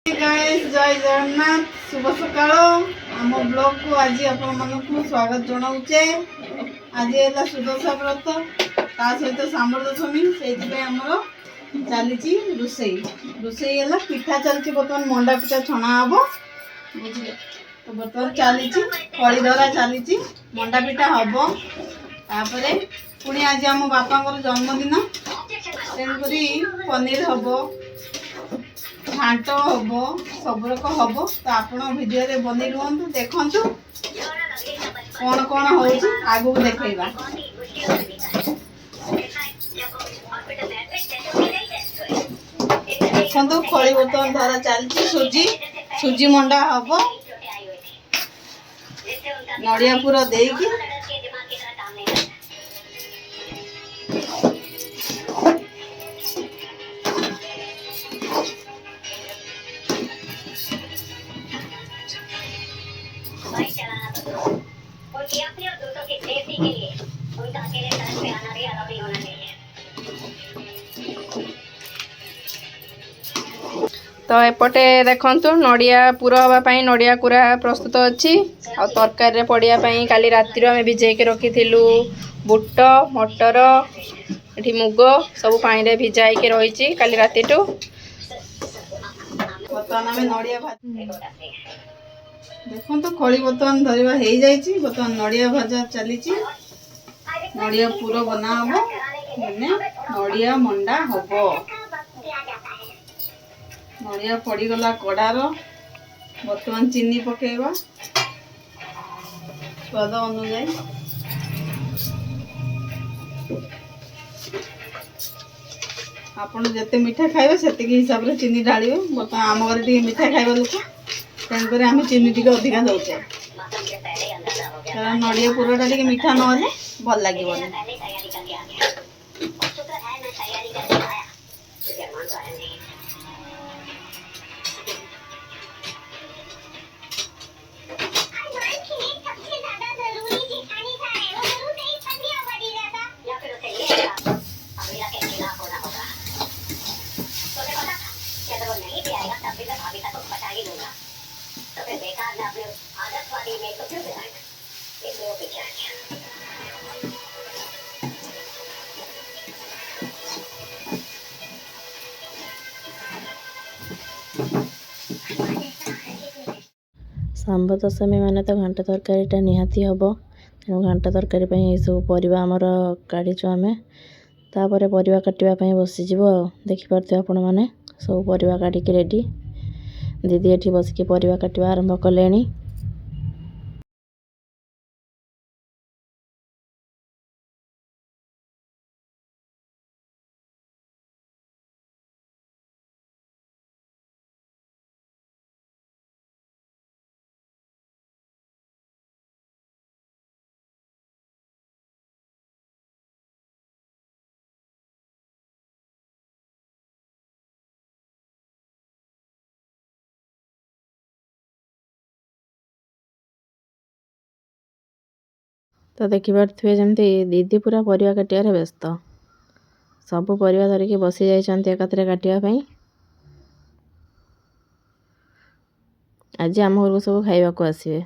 Guys जय जगन्नाथ शुभ सकाळ आम ब्लॉग को आज आपण मानकु स्वागत जनाउचे। आज है सुदशा व्रत ता सहित सांबर दशमी से आमर चली रोसई रोसई है पिठा चलती बर्तमान मंडा पिठा छणा हम बुझे तो बर्तमान चली खड़ी धरा चली मंडा पिठा हम तापर पुणी आज आम बापा जन्मदिन तेणुक पनीर हम घाट हम सब रक हम तो आप भिडियो बनी रुहतु देखु कौन कौन हो आगू देखा देखु खड़ी बर्तमान धरा चलती सुजी सुजी मंडा हम नड़िया पूरा देकी तो एपटे देखंतु नड़िया पूरा हवापाई नड़िया कूरा प्रस्तुत अच्छी आ तरकारी पड़िया काली राति आम भिजे रखी बुट मटर ये मुग सब पानी भिजाई रही काली राति देखो खड़ी बर्तमान धरवा हो जाए बर्तमान नड़िया भजा चली नड़िया पूरा बना हम मैंने नड़िया मंडा हम नड़िया पड़गला कड़ार बर्तमान चीनी पकेवा स्वाद अनुजाई आपन जिते मीठा खाइबे से हिसाब से चीनी ढालिबे बर्तमान आम घर मीठा खाइबा लोक तेणुक आम चीनी टी अधिका दौचे नड़िया पूराटा टी मीठा ना भल लगे सांबर दशमी माने तो घांट तरकारीटा निहाती हम तेणु घांट तरकारी ये सब परिवा आमर काढ़ीचु आम तापर परिवा काटापी बसीज देखिपे आपण मैंने सब परिवा काटिक रेडी दीदी एठी बसिक परिवा काटिबा आरंभ कलेनी। तो देखिपे जमती दीदी पूरा परिवा काटिबार व्यस्त सब परिवा धरिकी बसी जाइछन्ति एकाथरे काटिबा आज आम घर को सब खाइबा को आसीबे।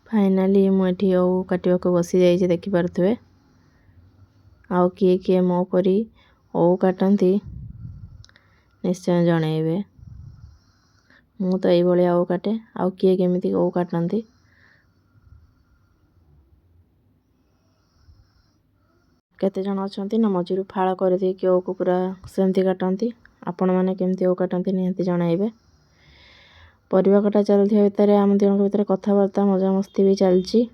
फाइनाली मुझे ओऊ काटवाक बसी जाइए देखिपे। आउ किए किए मो परी ओऊ काटती निश्चय जनइबे। मु तो ये ओऊ काटे, आउ किए केमिति ओऊ काटती केते जन अच्छा ना मझिरू फाड़ कर देकी ओऊ को पूरा सेमती काटती। आपण मैंने केमती ओऊ काटती निहाती जनइबे। परिवा कटा चलुवा भितर आम दिनक भितर कथबार्ता मजामस्ती भी चलची।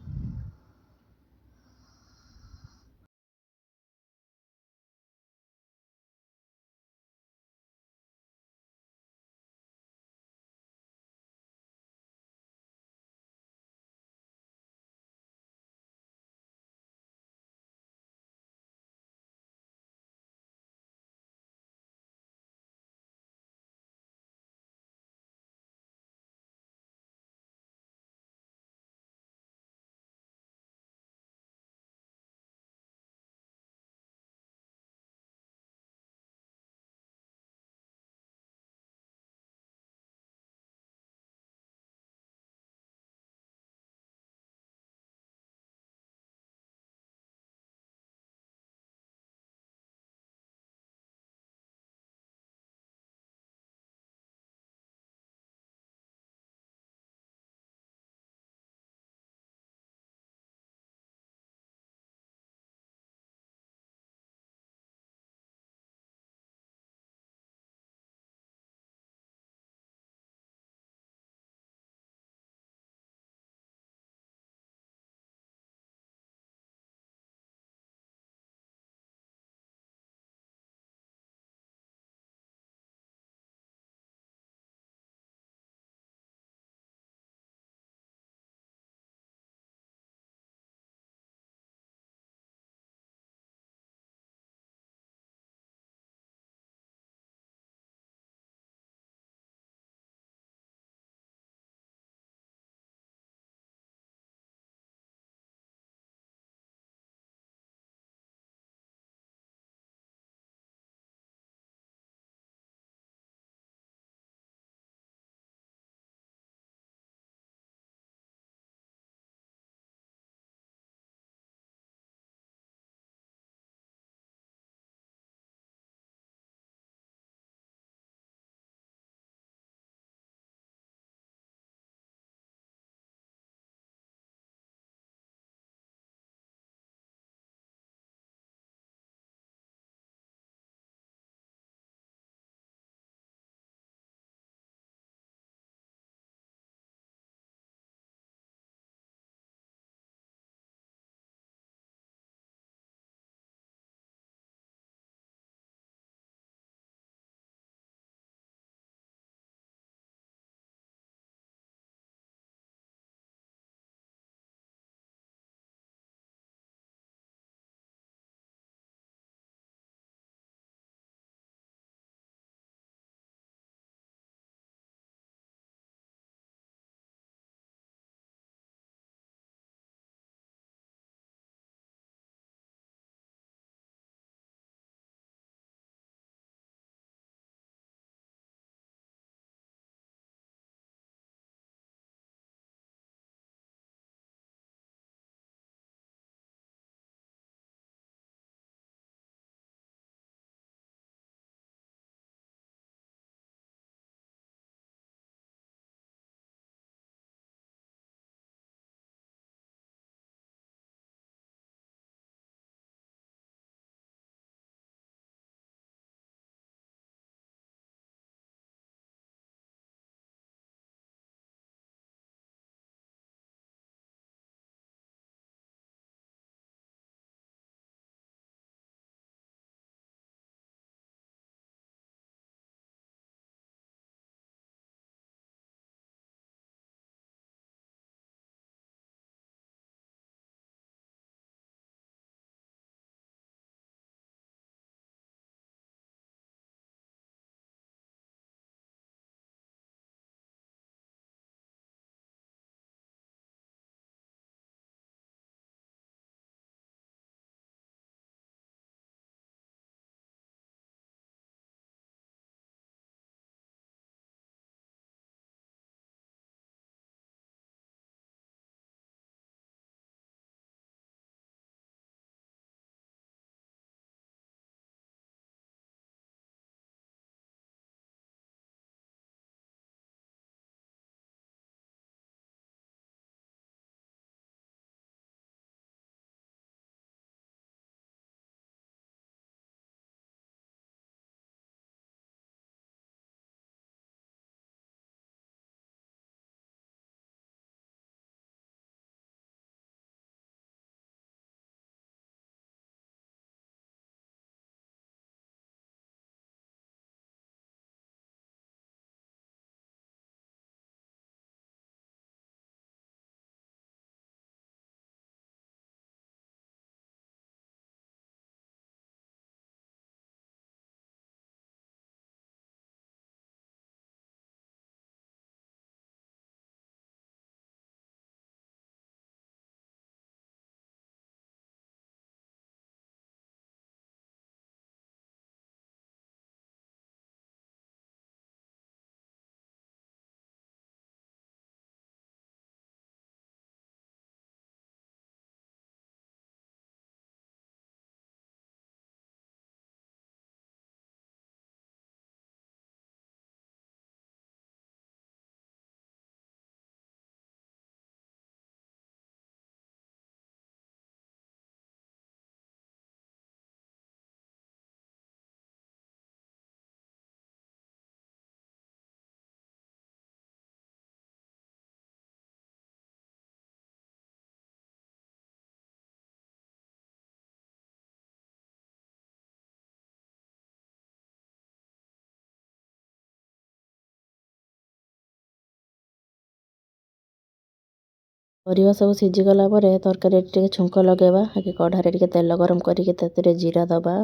ପରିବା ସବୁ ସିଝିଗଲା ପରେ ତରକାରୀ ଟିକେ ଛୁଙ୍କ ଲଗାଇବା। ଆଗେ କଢ଼ାରେ ଟିକେ ତେଲ ଗରମ କରିକି ସେଥିରେ ଜିରା ଦେବା,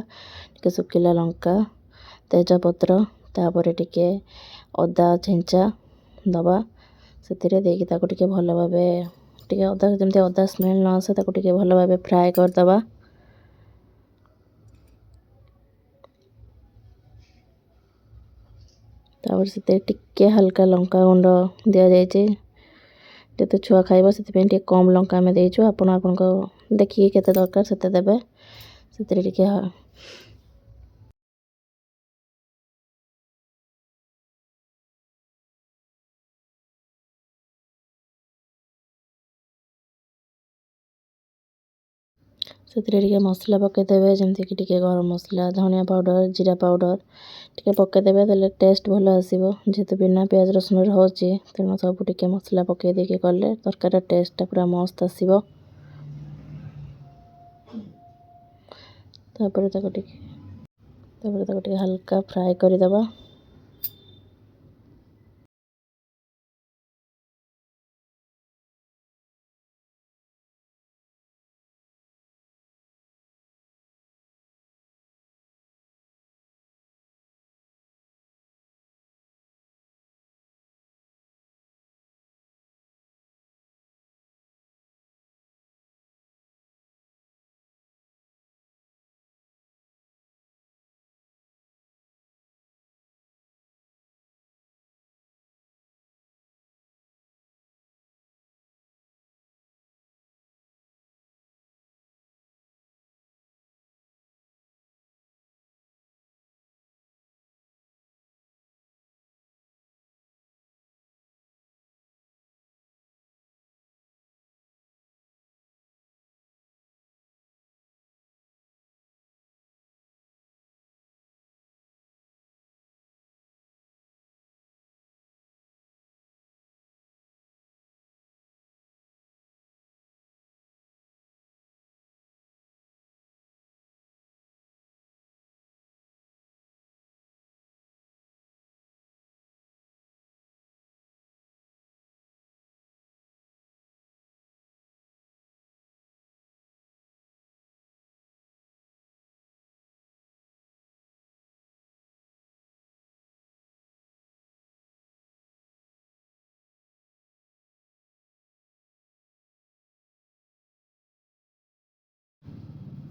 ଟିକେ ଶୁଖିଲା ଲଙ୍କା, ତେଜପତ୍ର, ତାପରେ ଟିକେ ଅଦା ଛେଞ୍ଚା ଦେବା। ସେଥିରେ ଦେଇକି ତାକୁ ଟିକେ ଭଲ ଭାବେ ଟିକେ ଅଦା ଯେମିତି ଅଦା ସ୍ମେଲ୍ ନ ଆସେ ତାକୁ ଟିକେ ଭଲ ଭାବେ ଫ୍ରାଏ କରିଦେବା। ତାପରେ ସେଥିରେ ଟିକେ ହାଲକା ଲଙ୍କା ଗୁଣ୍ଡ ଦିଆଯାଇଛି। ଯେତେ ଛୁଆ ଖାଇବ ସେଥିପାଇଁ ଟିକେ କମ୍ ଲଙ୍କା ଆମେ ଦେଇଛୁ। ଆପଣ ଆପଣଙ୍କ ଦେଖିକି କେତେ ଦରକାର ସେତେ ଦେବେ। ସେଥିରେ ଟିକେ ସେଥିରେ ଟିକେ ମସଲା ପକାଇଦେବେ, ଯେମିତିକି ଟିକେ ଗରମ ମସଲା, ଧନିଆ ପାଉଡ଼ର, ଜିରା ପାଉଡ଼ର ଟିକେ ପକାଇଦେବେ। ଦେଲେ ଟେଷ୍ଟ ଭଲ ଆସିବ। ଯେହେତୁ ବିନା ପିଆଜ ରସୁଣରେ ହେଉଛି ତେଣୁ ସବୁ ଟିକେ ମସଲା ପକାଇ ଦେଇକି କଲେ ତରକାରୀର ଟେଷ୍ଟଟା ପୁରା ମସ୍ତ ଆସିବ। ତାପରେ ତାକୁ ଟିକେ ହାଲକା ଫ୍ରାଏ କରିଦେବା।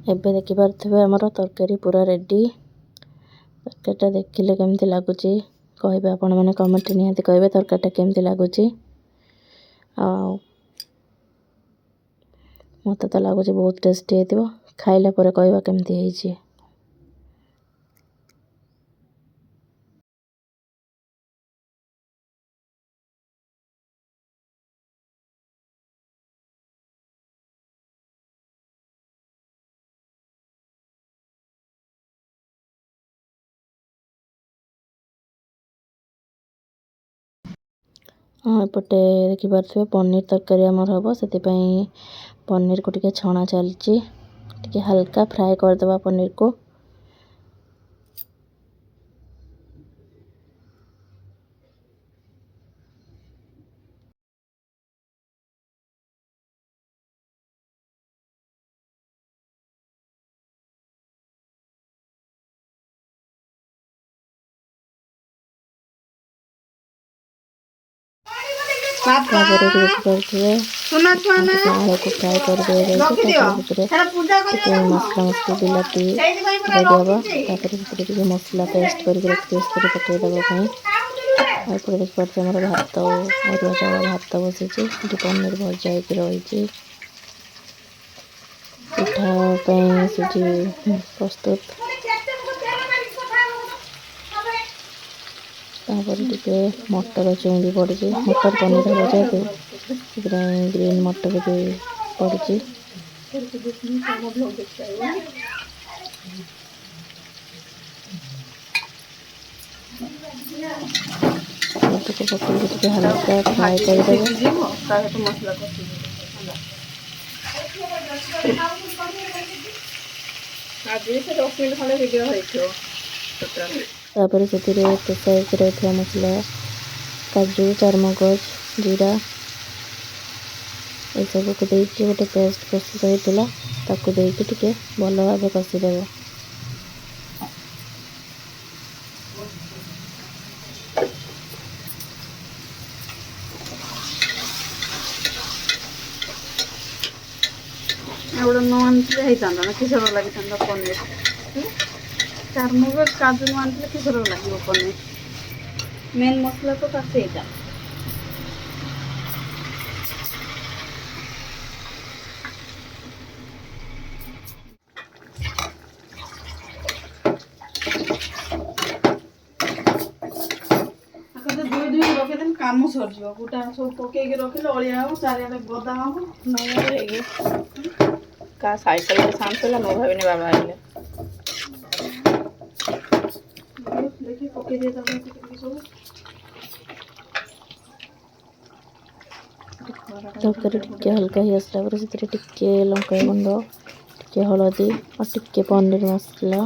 ଏବେ ଦେଖିପାରୁଥିବେ ଆମର ତରକାରୀ ପୁରା ରେଡ଼ି। ତରକାରୀଟା ଦେଖିଲେ କେମିତି ଲାଗୁଛି କହିବେ, ଆପଣମାନେ କମେଣ୍ଟରେ ନିହାତି କହିବେ ତରକାରୀଟା କେମିତି ଲାଗୁଛି। ଆଉ ମୋତେ ତ ଲାଗୁଛି ବହୁତ ଟେଷ୍ଟି ହେଇଥିବ। ଖାଇଲା ପରେ କହିବା କେମିତି ହେଇଛି। ହଁ, ଏପଟେ ଦେଖିପାରୁଥିବେ ପନିର ତରକାରୀ ଆମର ହେବ। ସେଥିପାଇଁ ପନିରକୁ ଟିକେ ଛଣା ଚାଲିଛି। ଟିକେ ହାଲକା ଫ୍ରାଏ କରିଦେବା ପନିରକୁ। ତାପରେ ଏଠି ଦେଖିପାରୁଥିବେ ସୁନା ଛୁଆ ନା ଟିକେ ଆଳୁକୁ ଫ୍ରାଏ କରିଦିଆଯାଇଛି। ରଖିଦିଅ, ତାପରେ ସେଥିରେ ସେଟା ପୂଜା ଟିକେ କରିବା ମସଲା ବିଲାତି ସେଇଥିପାଇଁ ପୁରା ପକାଇ ଦିଆହେବ। ରଖିଛି। ତାପରେ ସେଥିରେ ଟିକେ ମସଲା ପେଷ୍ଟ କରିକି ରଖିଥିବେ ସେଥିରେ ପକାଇ ଦେବା ପାଇଁ। ଆଉ ଏପଟେ ଦେଖିପାରୁଥିବେ ଆମର ଭାତ, ଅରୁଆ ଚାଉଳ ଭାତ ବସିଛି। ଏଠି ପନିର ଭଜା ହେଇକି ରହିଛି। ପିଠା ପାଇଁ ସୁଜି ପ୍ରସ୍ତୁତ। ତାପରେ ଟିକେ ମଟର ଛୁଇଁ ବି ପଡ଼ିଛି। ମଟର ପନିର ହେବ ଯେହେତୁ ସେଥିପାଇଁ ଗ୍ରୀନ୍ ମଟର ବି ପଡ଼ିଛି। ସବୁକୁ ପକେଇକି ଟିକେ ହାଲକା ଫ୍ରାଏ କରିଦେବେ। ତାପରେ ସେଥିରେ ପେଷା ହେଇକି ରହିଥିବା ମସଲା, କାଜୁ, ଚାରମଗଜ, ଜିରା ଏସବୁକୁ ଦେଇକି ଗୋଟେ ପେଷ୍ଟ ପ୍ରସ୍ତୁତ ହେଇଥିଲା, ତାକୁ ଦେଇକି ଟିକେ ଭଲ ଭାବେ କଷିଦେବେ। ଏଗୁଡ଼ା ନ ଆଣିଥିଲେ ହେଇଥାନ୍ତା ନା, କିଶୋର ଲାଗିଥାନ୍ତା ପନିର। ଚାରମଗଜ କାଜୁ ନ ଆଣିଥିଲେ କିଶୋର ଲାଗିବ ପନିର। ମେନ୍ ମସଲା ତ ତାର ସେଇଟା। ଧୋଇ ରଖିଦେଲେ କାମ ସରିଯିବ। ଗୋଟା ସବୁ ପକେଇକି ରଖିଲେ ଅଳିଆ ହବ, ଚାରିଆଡ଼େ ଗଦା ହବ। ହେଇକି କାହା ସାଇକେଲରେ ସାଣୁଥିଲା, ମୁଁ ଭାବିନି ବାବା ଆଇଲେ। ଦେଖି ପକେଇ ଦିଏ ତାକୁ ଟିକେ ସବୁ। ତରକାରୀ ଟିକେ ହାଲକା ହେଇ ଆସିଲା ପରେ ସେଥିରେ ଟିକେ ଲଙ୍କା ଗୁଣ୍ଡ, ଟିକେ ହଳଦୀ ଆଉ ଟିକେ ପନିର ମସଲା,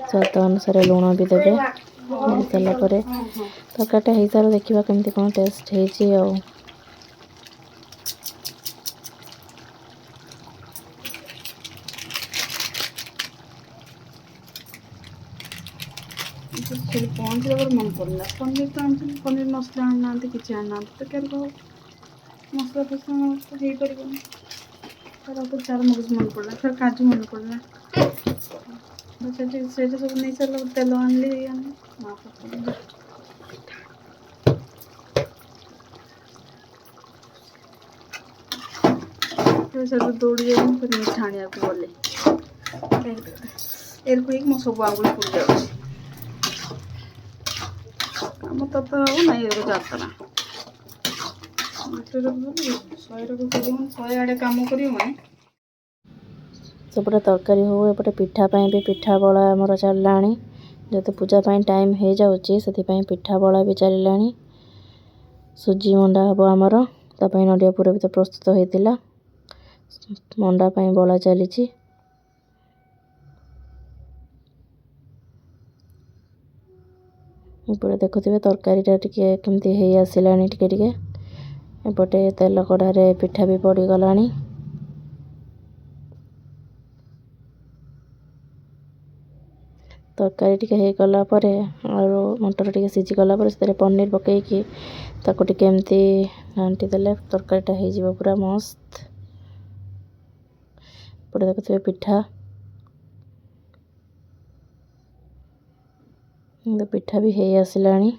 ସ୍ୱାଦ ଅନୁସାରେ ଲୁଣ ବି ଦେବେ। ଦେଇ ସାରିଲା ପରେ ତରକାରୀଟା ହେଇସାରିଲା, ଦେଖିବା କେମିତି କ'ଣ ଟେଷ୍ଟ ହେଇଛି ଆଉ। ସେଠି ପହଞ୍ଚିଲା ପରେ ମନେ ପଡ଼ିଲା, ପନିର ତ ଆଣିଛନ୍ତି, ପନିର ମସଲା ଆଣିନାହାନ୍ତି, କିଛି ଆଣିନାହାନ୍ତି। ତରକାରୀ କ'ଣ ମସଲା ଫସଲା ତ ହେଇପାରିବନି। ତାର ତ ଚାରମଗଜ ମନେ ପଡ଼ିଲା, ଫେର କାଜୁ ମନେ ପଡ଼ିଲା। ସେଇଟା ସବୁ ନେଇ ସାରିଲା ପରେ ତେଲ ଆଣିଲି, ଇଏ ଆଣିଲି। ସେଠୁ ଦୌଡ଼ି ଯାଇ ଫେର ମିଠା ଆଣିବାକୁ ଗଲେ। ଏରକୁ ହେଇକି ମୋ ସବୁ ଆଙ୍ଗୁଳି ପୋଡ଼ି ଯାଉଛି। କାମ ତ ହବ ନା, ଏର ଯାତ୍ରା। ଶହେ ଆଡ଼େ କାମ କରିବ ମାନେ। ସେପଟେ ତରକାରୀ ହଉ, ଏପଟେ ପିଠା ପାଇଁ ବି ପିଠା ବଳା ଆମର ଚାଲିଲାଣି। ଯେହେତୁ ପୂଜା ପାଇଁ ଟାଇମ୍ ହେଇଯାଉଛି, ସେଥିପାଇଁ ପିଠା ବଳା ବି ଚାଲିଲାଣି। ସୁଜି ମଣ୍ଡା ହେବ ଆମର, ତା ପାଇଁ ନଡ଼ିଆ ପୁର ବି ତ ପ୍ରସ୍ତୁତ ହେଇଥିଲା। ମଣ୍ଡା ପାଇଁ ବଳା ଚାଲିଛି। ଏପଟେ ଦେଖୁଥିବେ ତରକାରୀଟା ଟିକେ କେମିତି ହେଇ ଆସିଲାଣି ଟିକେ ଟିକେ। ଏପଟେ ତେଲ କଢ଼ାରେ ପିଠା ବି ପଡ଼ିଗଲାଣି। ତରକାରୀ ଟିକେ ହେଇଗଲା ପରେ, ଆଳୁ ମଟର ଟିକେ ସିଝିଗଲା ପରେ ସେଥିରେ ପନିର ପକେଇକି ତାକୁ ଟିକେ ଏମିତି ଘାଣ୍ଟି ଦେଲେ ତରକାରୀଟା ହେଇଯିବ ପୁରା ମସ୍ତ। ଏପଟେ ଦେଖୁଥିବେ ପିଠା, ପିଠା ବି ହେଇ ଆସିଲାଣି।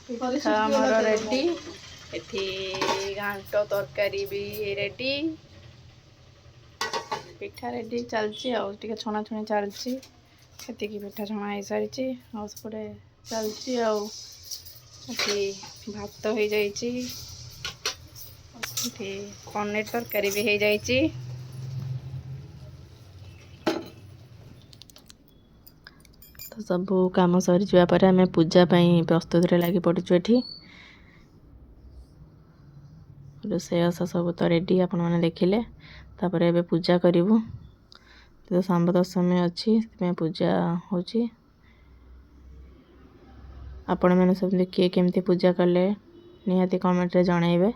ପିଠା ଆମର ରେଡ଼ି। ଏଠି ଘାଣ୍ଟ ତରକାରୀ ବି ରେଡ଼ି। ପିଠା ରେଡ଼ି ଚାଲିଛି ଆଉ, ଟିକେ ଛଣାଛୁଣି ଚାଲିଛି। ସେତିକି ପିଠା ଛଣା ହେଇସାରିଛି, ଆଉ ସେପଟେ ଚାଲିଛି ଆଉ। ଏଠି ଭାତ ହେଇଯାଇଛି, ଏଠି ପନିର ତରକାରୀ ବି ହେଇଯାଇଛି। ତ ସବୁ କାମ ସରିଯିବା ପରେ ଆମେ ପୂଜା ପାଇଁ ପ୍ରସ୍ତୁତିରେ ଲାଗି ପଡ଼ିଛୁ। ଏଠି ରୋଷେଇବାସ ସବୁ ତ ରେଡ଼ି, ଆପଣମାନେ ଦେଖିଲେ। ତାପରେ ଏବେ ପୂଜା କରିବୁ। ତ ଶାମ୍ବ ଦଶମୀ ଅଛି, ସେଥିପାଇଁ ପୂଜା ହେଉଛି। ଆପଣମାନେ ସେମିତି କିଏ କେମିତି ପୂଜା କଲେ ନିହାତି କମେଣ୍ଟରେ ଜଣାଇବେ।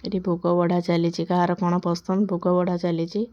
ଏଠି ଭୋଗ ବଢ଼ା ଚାଲିଛି, କାହାର କ'ଣ ପସନ୍ଦ ଭୋଗ ବଢ଼ା ଚାଲିଛି।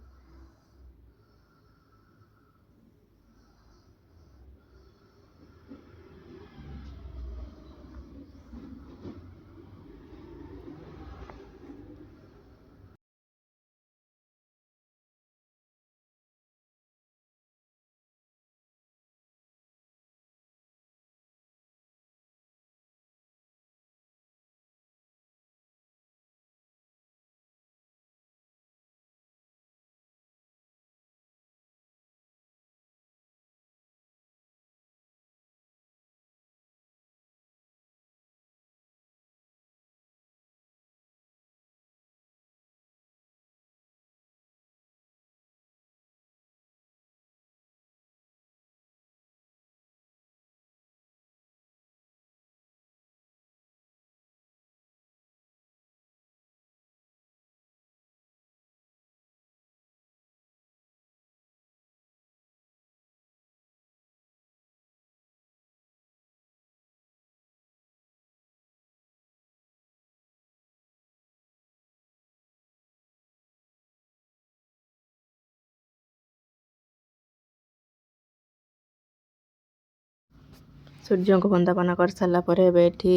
ସୂର୍ଯ୍ୟଙ୍କୁ ବନ୍ଦାପନା କରିସାରିଲା ପରେ ଏବେ ଏଠି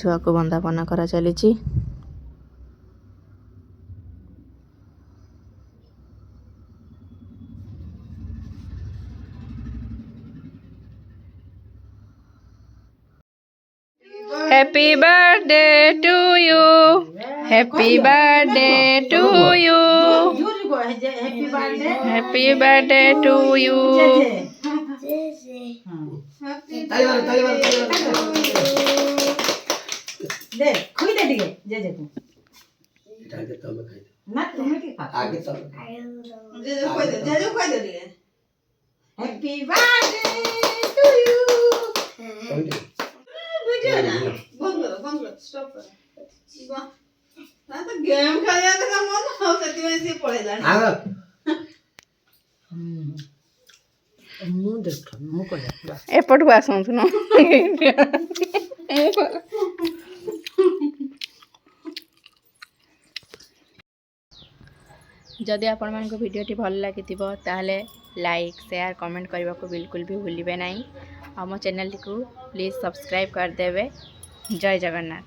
ଛୁଆକୁ ବନ୍ଦାପନା କରା ଚାଲିଛି। Happy birthday to you. Happy birthday to you. Happy birthday to you. दे खुई दे दिए जे जे को ना तुम्हें की खा जे खोई दे दिए हैप्पी बर्थडे टू यू बुझो ना बंद करो स्टॉप करो ना तो गेम खेलिया तो मन हो सेति में से पळेलानी मु देख मु को जा ଏପଟକୁ ଆସନ୍ତୁ ନା ଯଦି ଆପଣମାନଙ୍କୁ ଭିଡ଼ିଓଟି ଭଲ ଲାଗିଥିବ ତାହେଲେ ଲାଇକ୍ ସେୟାର କମେଣ୍ଟ କରିବାକୁ ବିଲକୁଲ ବି ଭୁଲିବେ ନାହିଁ। ଆଉ ମୋ ଚ୍ୟାନେଲଟିକୁ ପ୍ଲିଜ୍ ସବସ୍କ୍ରାଇବ୍ କରିଦେବେ। ଜୟ ଜଗନ୍ନାଥ।